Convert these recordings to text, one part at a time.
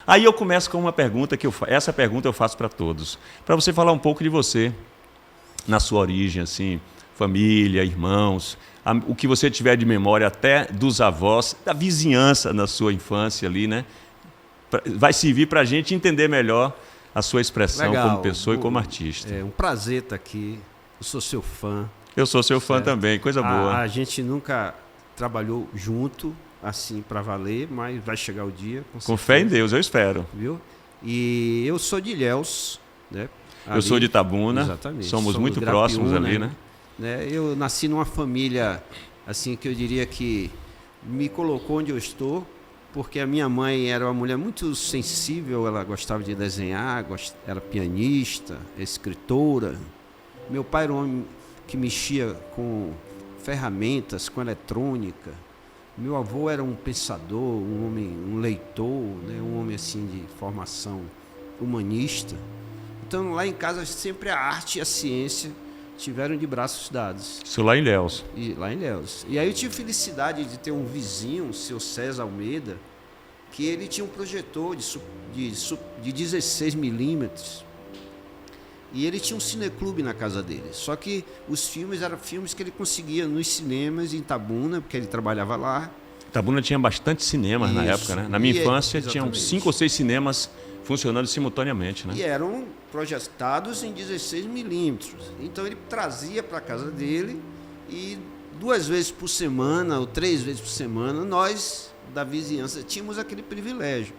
Aí eu começo com uma pergunta essa pergunta eu faço para todos, para você falar um pouco de você, na sua origem, assim, família, irmãos, o que você tiver de memória até dos avós, da vizinhança na sua infância ali, né? Vai servir para a gente entender melhor a sua expressão como pessoa e como artista. É um prazer estar aqui. Eu sou seu fã. Eu sou seu fã também, coisa boa. A gente nunca trabalhou junto, assim, para valer, mas vai chegar o dia. Com fé em Deus, eu espero. Viu? E eu sou de Ilhéus, né? Eu sou de Itabuna. Exatamente. Somos muito próximos ali, né? Eu nasci numa família, assim, que eu diria que me colocou onde eu estou, porque a minha mãe era uma mulher muito sensível, ela gostava de desenhar, era pianista, escritora. Meu pai era um homem que mexia com ferramentas, com eletrônica. Meu avô era um pensador, um homem, um leitor, né? Um homem assim de formação humanista. Então lá em casa sempre a arte e a ciência tiveram de braços dados. Isso lá em Ilhéus. Lá em Ilhéus. E aí eu tive felicidade de ter um vizinho, o seu César Almeida, que ele tinha um projetor de 16 milímetros. E ele tinha um cineclube na casa dele. Só que os filmes eram filmes que ele conseguia nos cinemas em Itabuna, porque ele trabalhava lá. Itabuna tinha bastante cinemas na época, né? Na minha infância tinham 5 ou 6 cinemas funcionando simultaneamente, né? E eram projetados em 16 milímetros. Então ele trazia para a casa dele e 2 vezes por semana ou 3 vezes por semana nós da vizinhança tínhamos aquele privilégio.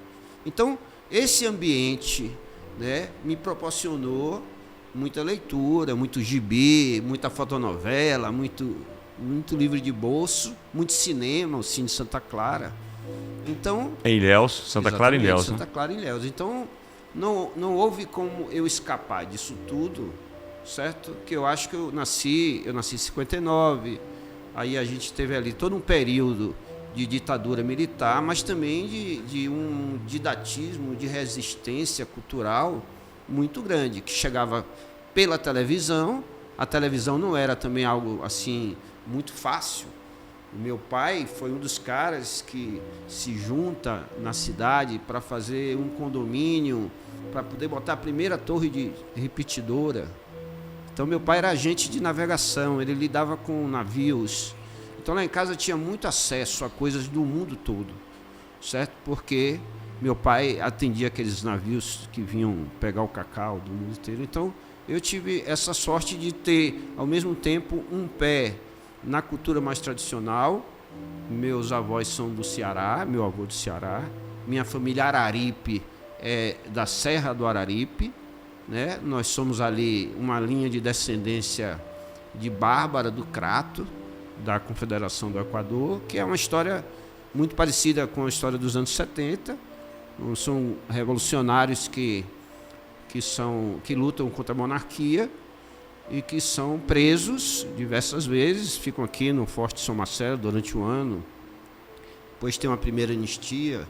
Então esse ambiente, né, me proporcionou muita leitura, muito gibi, muita fotonovela, muito livro de bolso, muito cinema, o Cine Santa Clara. Então, em Ilhéus, Santa Clara em Ilhéus. Santa Clara em Ilhéus. Então, não houve como eu escapar disso tudo, certo? Que eu acho que eu nasci em 59, aí a gente teve ali todo um período de ditadura militar, mas também de um didatismo, de resistência cultural muito grande, que chegava pela televisão. A televisão não era também algo assim muito fácil. Meu pai foi um dos caras que se junta na cidade para fazer um condomínio, para poder botar a primeira torre de repetidora. Então meu pai era agente de navegação, ele lidava com navios. Então lá em casa tinha muito acesso a coisas do mundo todo, certo? Porque meu pai atendia aqueles navios que vinham pegar o cacau do mundo inteiro. Então eu tive essa sorte de ter, ao mesmo tempo, um pé na cultura mais tradicional. Meus avós são do Ceará, meu avô do Ceará. Minha família Araripe é da Serra do Araripe, né? Nós somos ali uma linha de descendência de Bárbara do Crato, da Confederação do Equador, que é uma história muito parecida com a história dos anos 70. São revolucionários que lutam contra a monarquia e que são presos diversas vezes, ficam aqui no Forte São Marcelo durante um ano. Depois tem uma primeira anistia,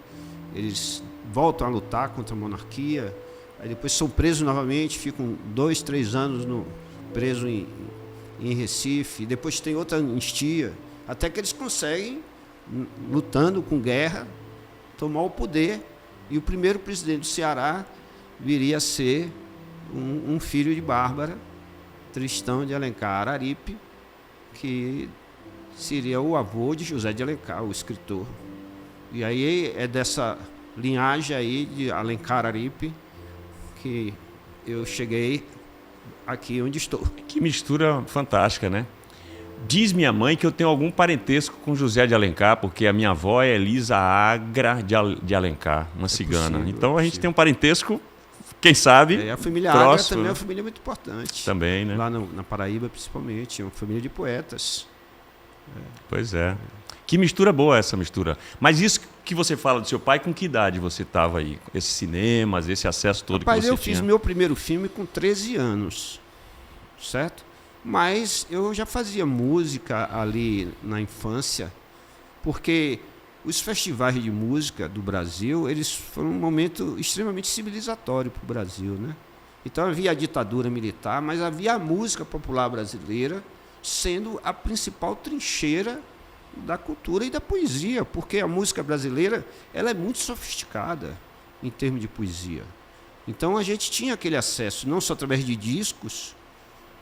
eles voltam a lutar contra a monarquia, aí depois são presos novamente, ficam 2, 3 anos presos em Recife, depois tem outra anistia, até que eles conseguem, lutando com guerra, tomar o poder, e o primeiro presidente do Ceará viria a ser um filho de Bárbara, Tristão de Alencar Araripe, que seria o avô de José de Alencar, o escritor. E aí é dessa linhagem aí de Alencar Araripe que eu cheguei aqui onde estou. Que mistura fantástica, né? Diz minha mãe que eu tenho algum parentesco com José de Alencar, porque a minha avó é Elisa Agra de Alencar, uma cigana. Possível, então a gente tem um parentesco, quem sabe, a família próximo, Agra também é uma família muito importante. Também, né? Lá na Paraíba, principalmente, é uma família de poetas. Pois é. Que mistura boa essa mistura. Mas isso que você fala do seu pai, com que idade você estava aí? Esses cinemas, esse acesso todo que você tinha? Eu fiz meu primeiro filme com 13 anos, certo? Mas eu já fazia música ali na infância, porque os festivais de música do Brasil, eles foram um momento extremamente civilizatório para o Brasil, né? Então havia a ditadura militar, mas havia a música popular brasileira sendo a principal trincheira da cultura e da poesia, porque a música brasileira ela é muito sofisticada. em termos de poesia. Então a gente tinha aquele acesso, não só através de discos,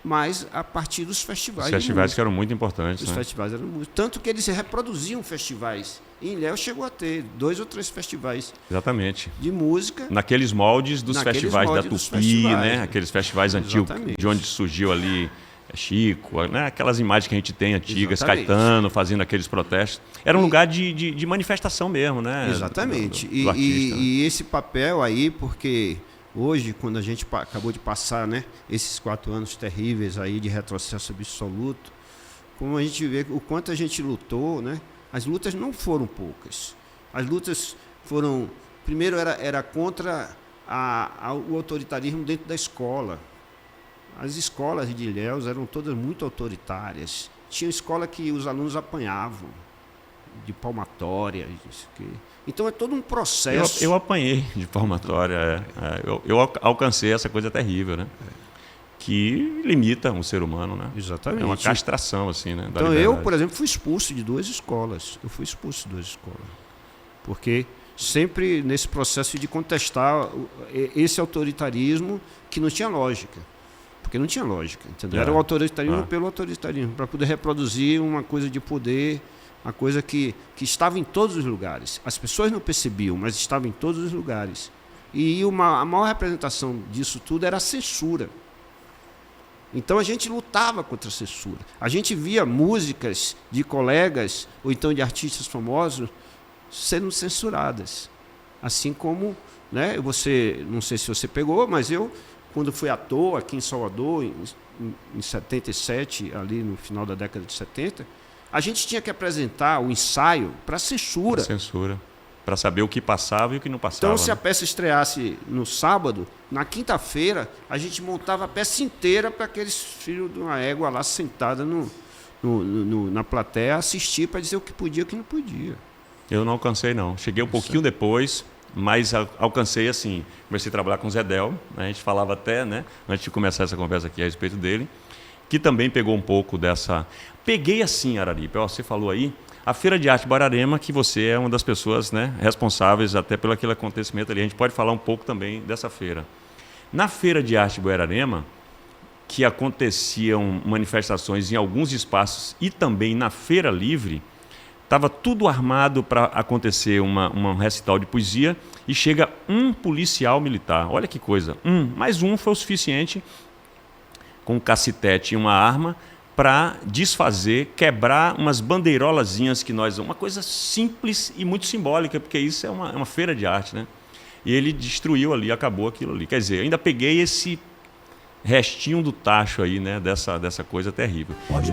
mas a partir dos festivais. Os festivais que eram muito importantes. Os festivais eram muito. Tanto que eles reproduziam festivais. E Ilhéus chegou a ter 2 ou 3 festivais. Exatamente. De música. Naqueles moldes dos festivais da Tupi, né? Aqueles festivais antigos, de onde surgiu ali Chico, né? Aquelas imagens que a gente tem antigas, Caetano fazendo aqueles protestos. Era um lugar de manifestação mesmo, né? Exatamente. Do artista, né? E esse papel aí, porque hoje, quando a gente acabou de passar, né, esses 4 anos terríveis aí de retrocesso absoluto, como a gente vê o quanto a gente lutou, né? As lutas não foram poucas. As lutas foram... Primeiro era contra o autoritarismo dentro da escola. As escolas de Ilhéus eram todas muito autoritárias. Tinha escola que os alunos apanhavam, de palmatória. Então é todo um processo. Eu apanhei de palmatória. Eu alcancei essa coisa terrível, né? Que limita um ser humano, né? Exatamente. É uma castração, assim, né? Então eu, por exemplo, fui expulso de 2 escolas. Eu fui expulso de 2 escolas. Porque sempre nesse processo de contestar esse autoritarismo que não tinha lógica. Porque não tinha lógica, entendeu? Era o autoritarismo pelo autoritarismo, para poder reproduzir uma coisa de poder, uma coisa que estava em todos os lugares. As pessoas não percebiam, mas estava em todos os lugares. E a maior representação disso tudo era a censura. Então a gente lutava contra a censura. A gente via músicas de colegas, ou então de artistas famosos, sendo censuradas. Assim como, né, não sei se você pegou, mas eu, quando fui ator aqui em Salvador, em 77, ali no final da década de 70, a gente tinha que apresentar o ensaio para censura. Para saber o que passava e o que não passava. Então, se a peça estreasse no sábado, na quinta-feira, a gente montava a peça inteira para aqueles filhos de uma égua lá sentada na plateia assistir para dizer o que podia e o que não podia. Eu não alcancei, não. Cheguei um pouquinho depois, mas alcancei assim. Comecei a trabalhar com o Zedel, né? A gente falava até, né, antes de começar essa conversa aqui a respeito dele, que também pegou um pouco dessa... Peguei assim, Araripe, você falou aí, a Feira de Arte Borarema, que você é uma das pessoas, né, responsáveis até pelo aquele acontecimento ali. A gente pode falar um pouco também dessa feira. Na Feira de Arte Borarema, que aconteciam manifestações em alguns espaços e também na Feira Livre, estava tudo armado para acontecer um recital de poesia e chega um policial militar. Olha que coisa, mais um foi o suficiente, com um cacetete e uma arma, para desfazer, quebrar umas bandeirolazinhas que nós... Uma coisa simples e muito simbólica, porque isso é uma feira de arte, né? E ele destruiu ali, acabou aquilo ali. Quer dizer, ainda peguei esse restinho do tacho aí, né? Dessa coisa terrível. Pode.